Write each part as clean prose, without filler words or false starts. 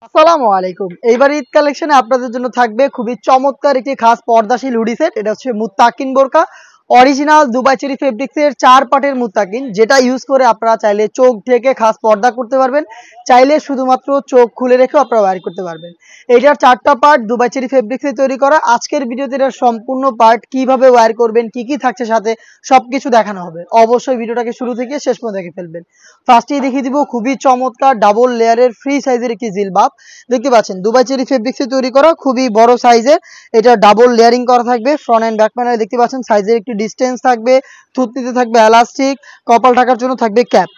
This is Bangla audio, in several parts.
আসসালামু আলাইকুম। এইবার ঈদ কালেকশনে আপনাদের জন্য থাকবে খুবই চমৎকার একটি খাস পর্দাশীল হুডি সেট। এটা হচ্ছে মুত্তাকিন বোরকা অরিজিনাল দুবাই চেরি ফেব্রিক্সের ৪ পাটের মুত্তাকিন, যেটা ইউজ করে আপনারা চাইলে চোখ ঢেকে খাস পর্দা করতে পারবেন, চাইলে শুধুমাত্র চোখ খুলে রেখেও আপনারা ওয়্যার করতে পারবেন। এটার ৪টা পার্ট দুবাই চেরি ফেব্রিক্সে তৈরি করা। আজকের ভিডিওতে এটার সম্পূর্ণ পার্ট কিভাবে ওয়্যার করবেন, কি থাকছে সাথে সবকিছু দেখানো হবে। অবশ্যই ভিডিওটাকে শুরু থেকে শেষ পর্যন্ত দেখে ফেলবেন। ফার্স্টেই দেখিয়ে দিব খুবই চমৎকার ডাবল লেয়ারের ফ্রি সাইজের একটি জিলবাব। দেখতে পাচ্ছেন দুবাই চেরি ফেব্রিক্সে তৈরি করা, খুবই বড় সাইজের। এটা ডাবল লেয়ারিং করা থাকবে। ফ্রন্ট এন্ড ব্যাক প্যানেলে দেখতে পাচ্ছেন সাইজের একটি ডিস্টেন্স থাকবে, থুতনিতে থাকবে এলাস্টিক, কপাল ঢাকার জন্য থাকবে ক্যাপ।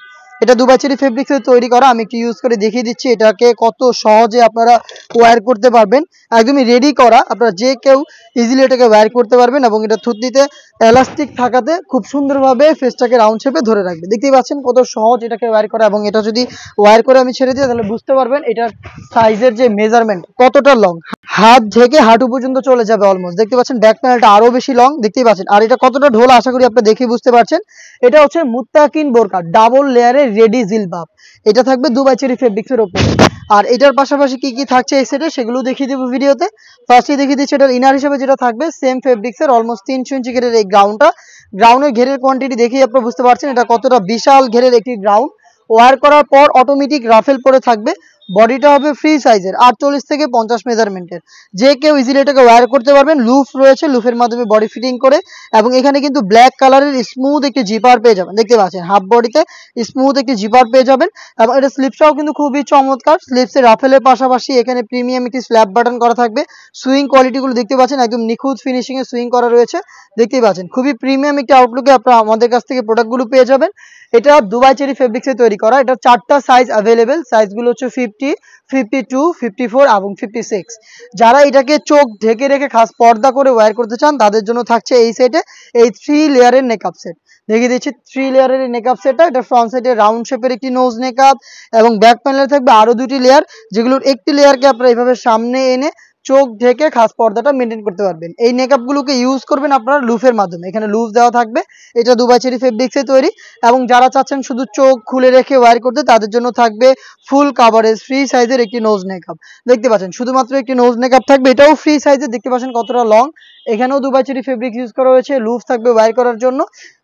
এটা দুবাই চেরি ফেব্রিক্সে তৈরি করা। আমি একটু ইউজ করে দেখিয়ে দিচ্ছি এটাকে কত সহজে আপনারা ওয়্যার করতে পারবেন। একদমই রেডি করা, আপনারা যে কেউ ইজিলি এটাকে ওয়্যার করতে পারবেন এবং এটা থুতনিতে এলাস্টিক থাকাতে খুব সুন্দরভাবে ফেসটাকে রাউন্ড শেপে ধরে রাখবে। দেখতেই পাচ্ছেন কত সহজ এটাকে ওয়্যার করা, এবং এটা যদি ওয়্যার করে আমি ছেড়ে দিই তাহলে বুঝতে পারবেন এটার সাইজের যে মেজারমেন্ট কতটা লং। হাত থেকে হাঁটু পর্যন্ত চলে যাবে অলমোস্ট। দেখতে পাচ্ছেন ব্যাক প্যানেলটা আরো বেশি লং, দেখতেই পাচ্ছেন। আর এটা কতটা ঢোলা আশা করি আপনি দেখে বুঝতে পারছেন। এটা হচ্ছে মুত্তাকিন বোরকা ডাবল লেয়ারের রেডি জিলবাব। এটা থাকবে দুবাই চেরি ফেব্রিক্সের উপরে। আর এটার পাশাপাশি কি থাকছে এই সেটে সেগুলো দেখিয়ে দেবো ভিডিওতে। ফার্স্টে দেখিয়ে দিচ্ছি এটার ইনার হিসেবে যেটা থাকবে সেম ফেব্রিক্সের অলমোস্ট 300 ইঞ্চি ঘেরের এই গ্রাউন্ডটা। গ্রাউন্ডের ঘেরের কোয়ান্টিটি দেখেই আপনারা বুঝতে পারছেন এটা কতটা বিশাল ঘেরের একটি গ্রাউন্ড। ওয়্যার করার পর অটোমেটিক রাফেল পরে থাকবে। বডিটা হবে ফ্রি সাইজের 48 থেকে 50 মেজারমেন্টের। যে কেউ ইজিলি এটাকে ওয়্যার করতে পারবেন। লুফ রয়েছে, লুফের মাধ্যমে বডি ফিটিং করে, এবং এখানে কিন্তু ব্ল্যাক কালারের স্মুথ একটি জিপার পেয়ে যাবেন। দেখতে পাচ্ছেন হাফ বডিতে স্মুথ একটি জিপার পেয়ে যাবেন, এবং এটা স্লিপসটাও কিন্তু খুবই চমৎকার। স্লিপসের রাফেলের পাশাপাশি এখানে প্রিমিয়াম একটি স্ল্যাব বাটন করা থাকবে। সুইং কোয়ালিটিগুলো দেখতে পাচ্ছেন একদম নিখুঁত ফিনিশিং এ সুইং করা রয়েছে। দেখতেই পাচ্ছেন খুবই প্রিমিয়াম একটি আউটলুকে আপনারা আমাদের কাছ থেকে প্রোডাক্টগুলো পেয়ে যাবেন। এটা দুবাই চেরি ফেব্রিক্সে তৈরি করা। এটা 4টা সাইজ অ্যাভেলেবেল। সাইজগুলো হচ্ছে 50, 52, 54 এবং 56। যারা এটাকে চোখ ঢেকে রেখে খাস পর্দা করে ওয়্যার করতে চান তাদের জন্য থাকছে এই সেটে এই 3 লেয়ারের নেকআপ সেট। দেখিয়ে দিচ্ছি 3 লেয়ারের এই নেকআপ সেটটা। এটা ফ্রন্ট সাইডে রাউন্ড শেপের একটি নোজ নেকআপ, এবং ব্যাক প্যানেলে থাকবে আরো 2টি লেয়ার, যেগুলোর একটি লেয়ারকে আপনারা এইভাবে সামনে এনে চোখ ঢেকে খাস পর্দাটা মেনটেন করতে পারবেন। এই মেকআপগুলোকে ইউজ করবেন আপনারা লুফের মাধ্যমে। এখানে লুফ দেওয়া থাকবে। এটা দুবাই চেরি ফেব্রিক্সে তৈরি, এবং যারা চাচ্ছেন শুধু চোখ খুলে রেখে ওয়্যার করতে তাদের জন্য থাকবে ফুল কাভারেজ ফ্রি সাইজের একটি নোজ মেকআপ। দেখতে পাচ্ছেন শুধুমাত্র একটি নোজ মেকআপ থাকবে, এটাও ফ্রি সাইজের। দেখতে পাচ্ছেন কতটা লং। এখানেও দুবাই চেরি ফেব্রিক্স ইউজ করা হয়েছে, লুফ থাকবে ওয়্যার করার জন্য।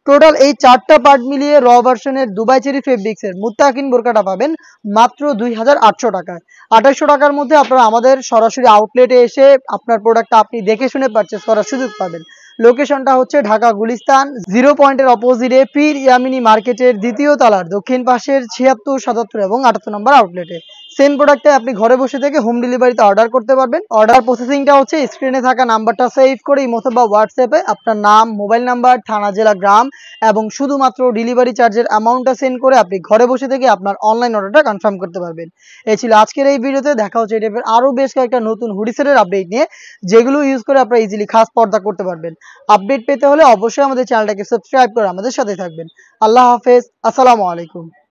টোটাল এই 4টা পার্ট মিলিয়ে র ভার্সনের দুবাই চেরি ফেব্রিক্সের মুত্তাকিন বোরকাটা পাবেন মাত্র 2800 টাকায়। 2800 টাকার মধ্যে আপনারা আমাদের সরাসরি আউটলেটে এসে আপনার প্রোডাক্টটা আপনি দেখে শুনে পারচেস করার সুযোগ পাবেন। লোকেশনটা হচ্ছে ঢাকা গুলিস্তান 0 পয়েন্টের অপোজিটে পীর ইয়ামিনী মার্কেটের 2য় তলার দক্ষিণ পাশের 76, 77 এবং 78 নম্বর আউটলেটে। সেম প্রোডাক্টে আপনি ঘরে বসে থেকে হোম ডেলিভারিতে অর্ডার করতে পারবেন। অর্ডার প্রসেসিংটা হচ্ছে স্ক্রিনে থাকা নাম্বারটা সেভ করে ইমো অথবা হোয়াটসঅ্যাপে আপনার নাম, মোবাইল নাম্বার, থানা, জেলা, গ্রাম এবং শুধুমাত্র ডেলিভারি চার্জের অ্যামাউন্টটা সেন্ড করে আপনি ঘরে বসে থেকে আপনার অনলাইন অর্ডারটা কনফার্ম করতে পারবেন। এই ছিল আজকের এই ভিডিওতে। দেখা হচ্ছে এই টাইপের আরো বেশ কয়েকটা নতুন হুডি সেটের আপডেট নিয়ে, যেগুলো ইউজ করে আপনারা ইজিলি খাস পর্দা করতে পারবেন। আপডেট পেতে হলে অবশ্যই আমাদের চ্যানেলটাকে সাবস্ক্রাইব করে আমাদের সাথে থাকবেন। আল্লাহ হাফেজ, আসসালামু আলাইকুম।